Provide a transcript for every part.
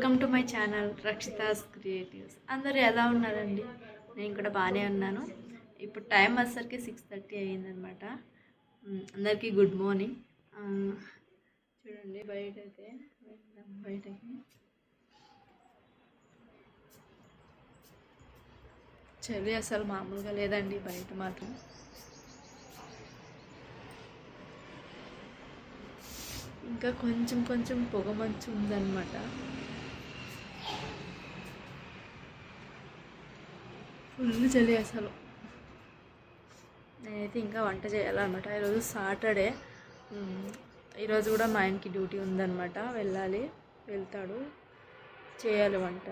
Welcome to my channel Rakshitha's creatives. అందరూ ఎలా ఉన్నారండి? నేను కూడా బాగానే ఉన్నాను. ఇప్పుడు టైం వచ్చేసరికి 6:30 అయ్యిందనమాట. అందరికీ గుడ్ మార్నింగ్. చూడండి బయటైతే బయటకి చలి అసలు మామూలుగా లేదండి బయట మాత్రం. ఇంకా కొంచెం కొంచెం పొగ మంచు ఉందన్నమాట. ఫుల్ చలి అసలు. నేనైతే ఇంకా వంట చేయాలన్నమాట. ఈరోజు సాటర్డే. ఈరోజు కూడా మా ఆయనకి డ్యూటీ ఉందన్నమాట, వెళ్తాడు, చేయాలి వంట.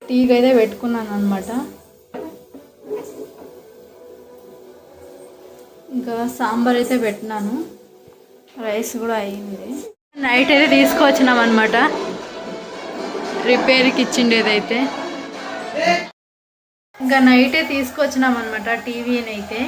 టీకి అయితే పెట్టుకున్నాను అనమాట. ఇంకా సాంబార్ అయితే పెట్టినాను, రైస్ కూడా అయ్యింది. నైట్ అయితే తీసుకొచ్చినాం అనమాట, రిపేర్కి ఇచ్చిండేదైతే. ఇంకా నైటే తీసుకొచ్చినాం అనమాట టీవీని అయితే.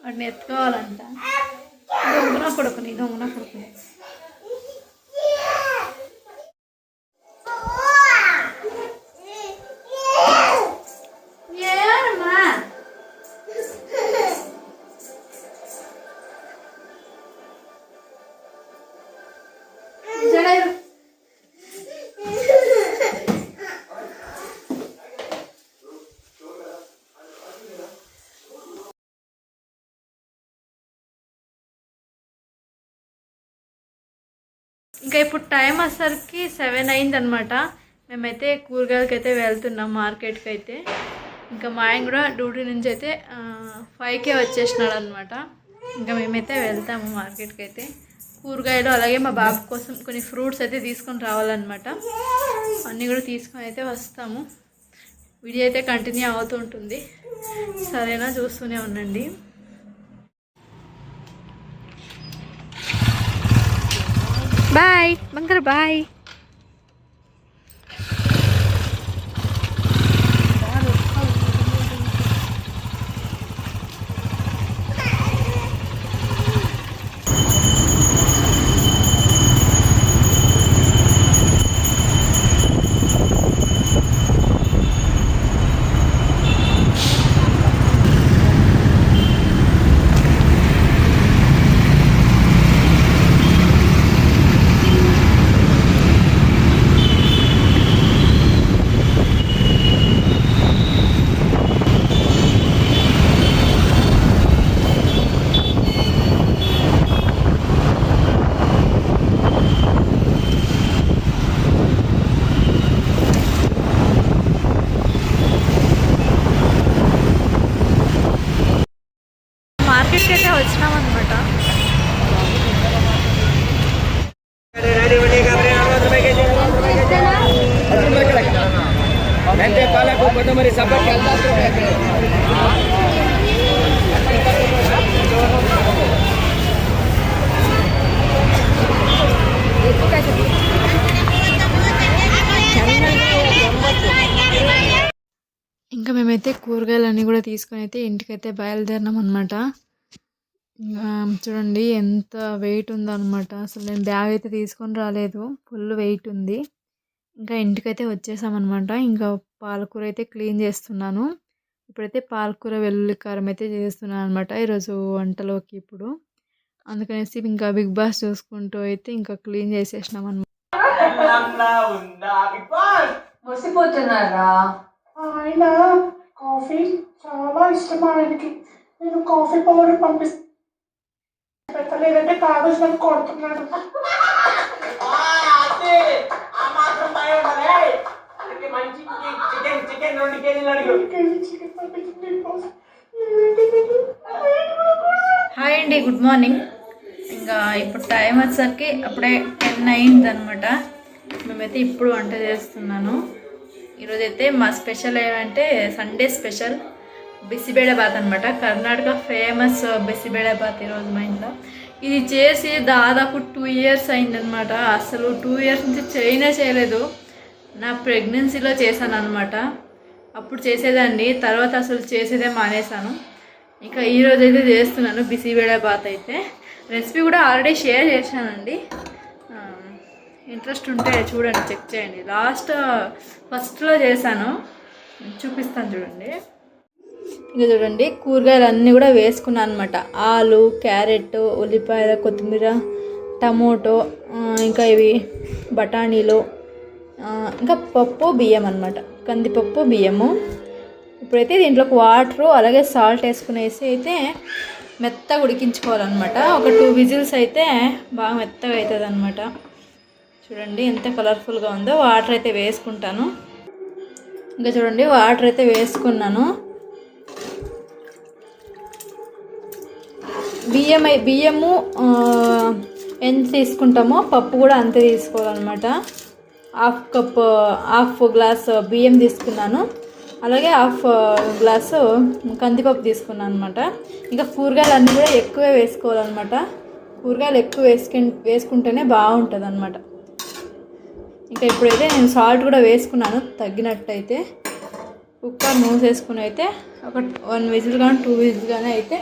వాటిని ఎత్తుకోవాలంట. దొంగన కొడుకుని ఇంకా ఇప్పుడు టైం వచ్చేసరికి 7 అయిందనమాట. మేమైతే కూరగాయలకి అయితే వెళ్తున్నాం మార్కెట్కి అయితే. ఇంకా మా ఆయన కూడా డ్యూటీ నుంచి అయితే 5కే వచ్చేసినాడు అనమాట. ఇంకా మేమైతే వెళ్తాము మార్కెట్కి అయితే. కూరగాయలు అలాగే మా బాబు కోసం కొన్ని ఫ్రూట్స్ అయితే తీసుకొని రావాలన్నమాట. అన్నీ కూడా తీసుకొని అయితే వస్తాము. వీడియో అయితే కంటిన్యూ అవుతూ ఉంటుంది, సరేనా? చూస్తూనే ఉండండి. బాయ్ బంగారు, బాయ్. మార్కెట్కి అయితే వచ్చినామన్నమాట. ఇంకా మేమైతే కూరగాయలన్నీ కూడా తీసుకొని అయితే ఇంటికైతే బయలుదేరినాం అనమాట. చూడండి ఎంత వెయిట్ ఉందన్నమాట. అసలు నేను బ్యాగ్ అయితే తీసుకొని రాలేదు, ఫుల్ వెయిట్ ఉంది. ఇంకా ఇంటికైతే వచ్చేసామన్నమాట. ఇంకా పాలకూర అయితే క్లీన్ చేస్తున్నాను. ఇప్పుడైతే పాలకూర వెల్లుల్లి కారం అయితే చేస్తున్నాను అనమాట ఈరోజు వంటలోకి. ఇప్పుడు అందుకనేసి ఇంకా బిగ్ బాస్ చూసుకుంటూ అయితే ఇంకా క్లీన్ చేసేసినాం అనమాట. ఆయన కాఫీ చాలా ఇష్టం. ఆయనకి నేను కాఫీ పౌడర్ పంపిస్తాను, పెట్టలేదంటే కాగజ్ నన్ను కొడుతున్నాడు. మంచి చికెన్ చికెన్ పంపించింది కోసం. హాయ్ అండి, గుడ్ మార్నింగ్. ఇంకా ఇప్పుడు టైం వచ్చేసరికి అప్పుడే 10 అయింది అనమాట. మేమైతే ఇప్పుడు వంట చేస్తున్నాను. ఈరోజైతే మా స్పెషల్ ఏమంటే సండే స్పెషల్ బిసిబేళబాత్ అనమాట. కర్ణాటక ఫేమస్ బిసిబేళబాత్ ఈరోజు మా ఇంట్లో. ఇది చేసి దాదాపు 2 ఇయర్స్ అయిందనమాట. అసలు 2 ఇయర్స్ నుంచి చేయలేదు. నా ప్రెగ్నెన్సీలో చేశాను అనమాట. అప్పుడు చేసేదాన్ని, తర్వాత అసలు చేసేదే మానేశాను. ఇంకా ఈరోజు అయితే చేస్తున్నాను బిసిబేళబాత్. అయితే రెసిపీ కూడా ఆల్రెడీ షేర్ చేశానండి. ఇంట్రెస్ట్ ఉంటే చూడండి, చెక్ చేయండి. ఫస్ట్లో చేశాను, చూపిస్తాను చూడండి. ఇంకా చూడండి, కూరగాయలు అన్నీ కూడా వేసుకున్నాను అనమాట. ఆలు, క్యారెట్, ఉల్లిపాయలు, కొత్తిమీర, టమోటో, ఇంకా ఇవి బఠానీలు, ఇంకా పప్పు, బియ్యం అనమాట. కందిపప్పు, బియ్యము. ఇప్పుడైతే దీంట్లోకి వాటరు అలాగే సాల్ట్ వేసుకునేసి అయితే మెత్తగా ఉడికించుకోవాలన్నమాట. ఒక 2 విజిల్స్ అయితే బాగా మెత్తగా అవుతుంది అనమాట. చూడండి ఎంత కలర్ఫుల్గా ఉందో. వాటర్ అయితే వేసుకుంటాను. ఇంకా చూడండి, వాటర్ అయితే వేసుకున్నాను. బియ్యము ఎంత తీసుకుంటామో పప్పు కూడా అంతే తీసుకోవాలన్నమాట. హాఫ్ గ్లాస్ బియ్యం తీసుకున్నాను, అలాగే హాఫ్ గ్లాసు కందిపప్పు తీసుకున్నాను అనమాట. ఇంకా కూరగాయలు అన్నీ కూడా ఎక్కువే వేసుకోవాలన్నమాట. కూరగాయలు ఎక్కువ వేసుకుంటేనే బాగుంటుంది అనమాట. ఇంకా ఇప్పుడైతే నేను సాల్ట్ కూడా వేసుకున్నాను తగ్గినట్టయితే. కుక్కర్ మూసేసుకుని అయితే ఒక 1 విజిల్ కానీ 2 విజిల్ కానీ అయితే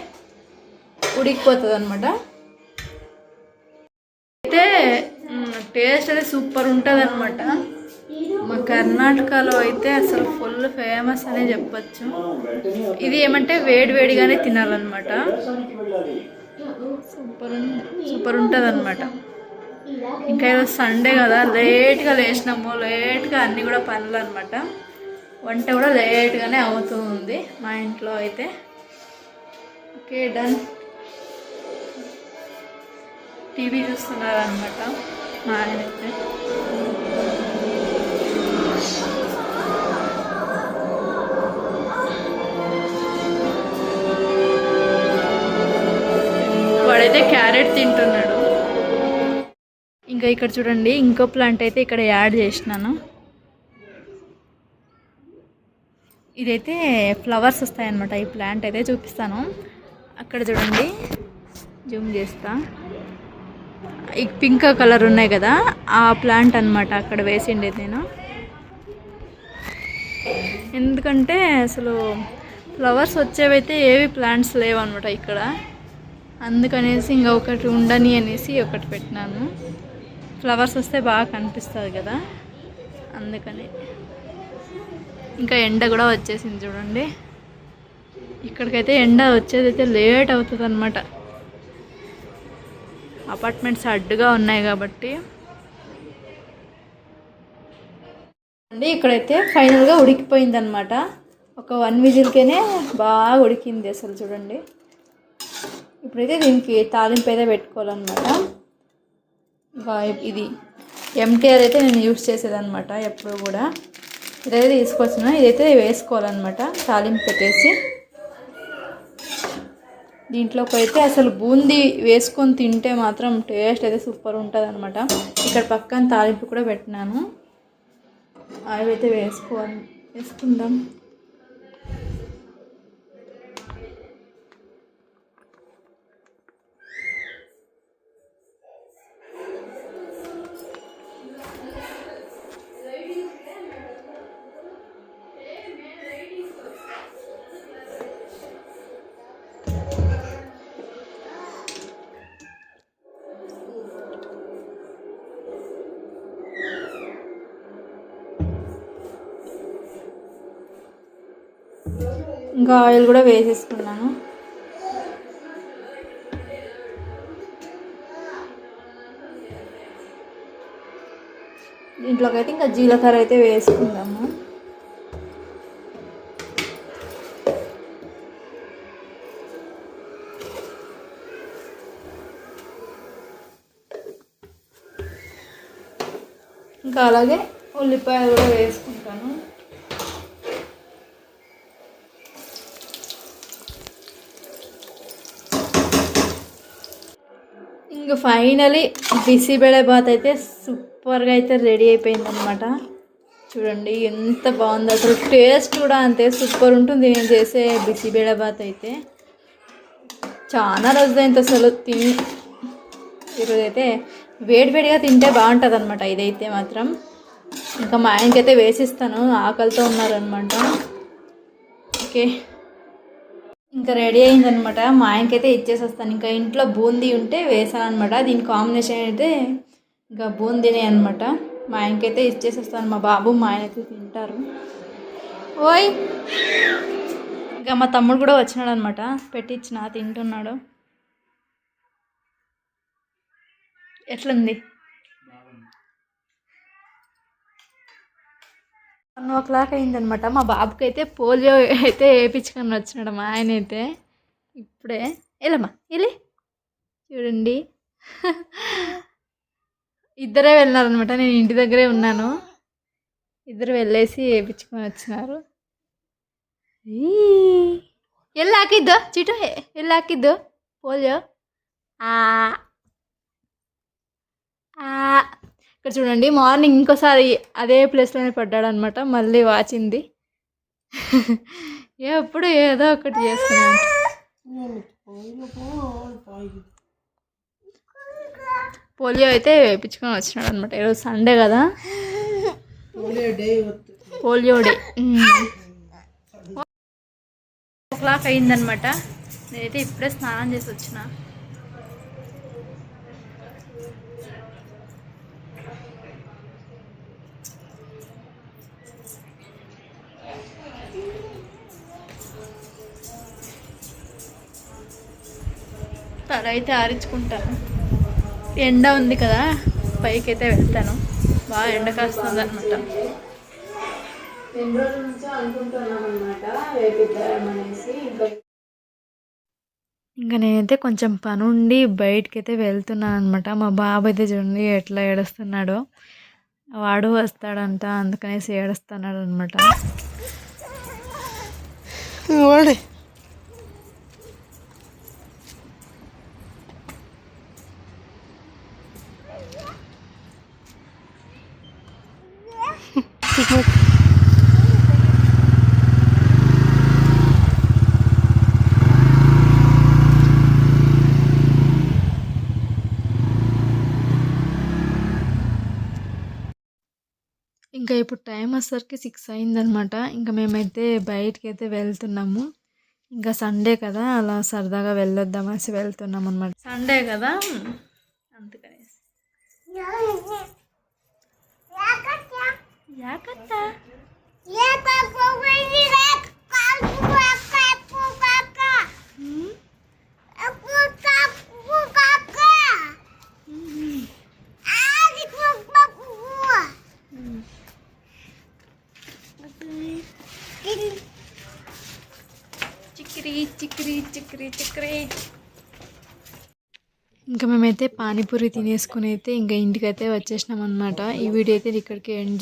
ఉడికిపోతుంది అనమాట. అయితే టేస్ట్ అయితే సూపర్ ఉంటుంది అనమాట. మా కర్ణాటకలో అయితే అసలు ఫుల్ ఫేమస్ అనే చెప్పచ్చు. ఇది ఏమంటే వేడిగానే తినాలన్నమాట. సూపర్ ఉంటుంది అనమాట. ఇంకా ఈరోజు సండే కదా, లేట్గా లేచినాము. లేట్గా అన్నీ కూడా పనులు అనమాట. వంట కూడా లేట్గానే అవుతుంది మా ఇంట్లో అయితే. Okay, done. టీవీ చూస్తున్నారు అనమాట మా ఆయన అయితే. వాడైతే క్యారెట్ తింటున్నాడు. ఇంకా ఇక్కడ చూడండి, ఇంకో ప్లాంట్ అయితే ఇక్కడ యాడ్ చేసినాను. ఇదైతే ఫ్లవర్స్ వస్తాయన్నమాట. ఈ ప్లాంట్ అయితే చూపిస్తాను. అక్కడ చూడండి, జూమ్ చేస్తా. ఈ పింక్ కలర్ ఉన్నాయి కదా, ఆ ప్లాంట్ అనమాట అక్కడ వేసిండేది నేను. ఎందుకంటే అసలు ఫ్లవర్స్ వచ్చేవైతే ఏవి ప్లాంట్స్ లేవన్నమాట ఇక్కడ. అందుకనేసి ఇంకా ఒకటి ఉండని అనేసి ఒకటి పెట్టినాను. ఫ్లవర్స్ వస్తే బాగా కనిపిస్తుంది కదా, అందుకని. ఇంకా ఎండ కూడా వచ్చేసింది చూడండి. ఇక్కడికైతే ఎండ వచ్చేది అయితే లేట్ అవుతుంది అనమాట. అపార్ట్మెంట్స్ అడ్డుగా ఉన్నాయి కాబట్టి. అండి ఇక్కడైతే ఫైనల్గా ఉడికిపోయింది అనమాట. ఒక 1 విజిల్కేనే బాగా ఉడికింది అసలు చూడండి. ఇప్పుడైతే దీనికి తాలింపు అయితే పెట్టుకోవాలన్నమాట. ఇంకా ఇది ఎంటీఆర్ అయితే నేను యూస్ చేసేదన్నమాట ఎప్పుడు కూడా. ఇదైతే తీసుకొచ్చిన, ఇదైతే వేసుకోవాలన్నమాట తాలింపు పెట్టేసి. దీంట్లోకి అయితే అసలు బూందీ వేసుకొని తింటే మాత్రం టేస్ట్ అయితే సూపర్ ఉంటుంది అనమాట. ఇక్కడ పక్కన తాలింపు కూడా పెట్టినాను. అవి అయితే వేసుకుందాం. ఇంకా ఆయిల్ కూడా వేసేసుకున్నాను. దీంట్లోకి అయితే ఇంకా జీలకర్ర అయితే వేసుకుందాము. ఇంకా అలాగే ఉల్లిపాయలు కూడా వేసుకుంటాను. ఇంకా ఫైనలీ బిసిబెళబాత్ అయితే సూపర్గా అయితే రెడీ అయిపోయిందనమాట. చూడండి ఎంత బాగుంది, అసలు టేస్ట్ కూడా అంతే సూపర్ ఉంటుంది నేను చేసే బిసిబెళబాత్ అయితే. చాలా రోజులైంది అసలు తిని. ఈరోజైతే వేడివేడిగా తింటే బాగుంటుంది అనమాట ఇదైతే మాత్రం. ఇంకా మా ఆయనకైతే వేసిస్తాను, ఆకలితో ఉన్నారనమాట. ఓకే, ఇంకా రెడీ అయిందనమాట. మా ఆయనకైతే ఇచ్చేసేస్తాను. ఇంకా ఇంట్లో బూందీ ఉంటే వేసాను అనమాట. దీని కాంబినేషన్ అయితే ఇంకా బూందీనే అనమాట. మా ఆయనకైతే ఇచ్చేసేస్తాను. మా బాబు మా ఆయన అయితే తింటారు. ఓయ్, ఇంకా మా తమ్ముడు కూడా వచ్చినాడు అనమాట. పెట్టించిన తింటున్నాడు. ఎట్లుంది? 1:00 అయిందనమాట. మా బాబుకి అయితే పోలియో అయితే వేయించుకొని వచ్చినాడు మా ఆయన అయితే ఇప్పుడే. వెళ్ళమ్మా వెళ్ళి చూడండి. ఇద్దరే వెళ్ళినారనమాట, నేను ఇంటి దగ్గరే ఉన్నాను. ఇద్దరు వెళ్ళేసి వేయించుకొని వచ్చినారు. ಎಲ್ಲಿ ಹಾಕಿದ್ದು ಚೀಟು, ಎಲ್ಲಿ ಹಾಕಿದ್ದು పోలియో? ఇక్కడ చూడండి, మార్నింగ్ ఇంకోసారి అదే ప్లేస్లోనే పడ్డాడు అనమాట. మళ్ళీ వాచింది. ఎప్పుడు ఏదో ఒకటి చేసుకున్నాను. పోలియో అయితే వేయించుకొని వచ్చినాడు అనమాట. ఈరోజు సండే కదా, పోలియో డే. 1:00 అయిందనమాట. నేనైతే ఇప్పుడే స్నానం చేసి వచ్చిన. తల అయితే ఆరించుకుంటాను. ఎండ ఉంది కదా, పైకి అయితే వెళ్తాను. బాగా ఎండ కాస్తుంది అనమాట. 2 రోజుల నుంచి అనుకుంటున్నాం అనమాట వేపిద్దామనేసి. ఇంకా నేనైతే కొంచెం పని ఉండి బయటకి అయితే వెళ్తున్నాను అనమాట. మా బాబు అయితే చూడండి ఎట్లా ఏడుస్తున్నాడో. వాడు వస్తాడంట, అందుకనేసి ఏడుస్తున్నాడు అనమాట. వాడే ఇంకా ఇప్పుడు టైం వచ్చేసరికి 6 అయిందనమాట. ఇంకా మేమైతే బయటికి అయితే వెళ్తున్నాము. ఇంకా సండే కదా, అలా సరదాగా వెళ్ళొద్దామనేసి వెళ్తున్నాం అనమాట. సండే కదా అందుకనేసి. చిక్రీ. ఇంకా మేమైతే పానీపూరి తినేసుకుని అయితే ఇంకా ఇంటికైతే వచ్చేసినాం అనమాట. ఈ వీడియో అయితే ఇక్కడికి ఎండ్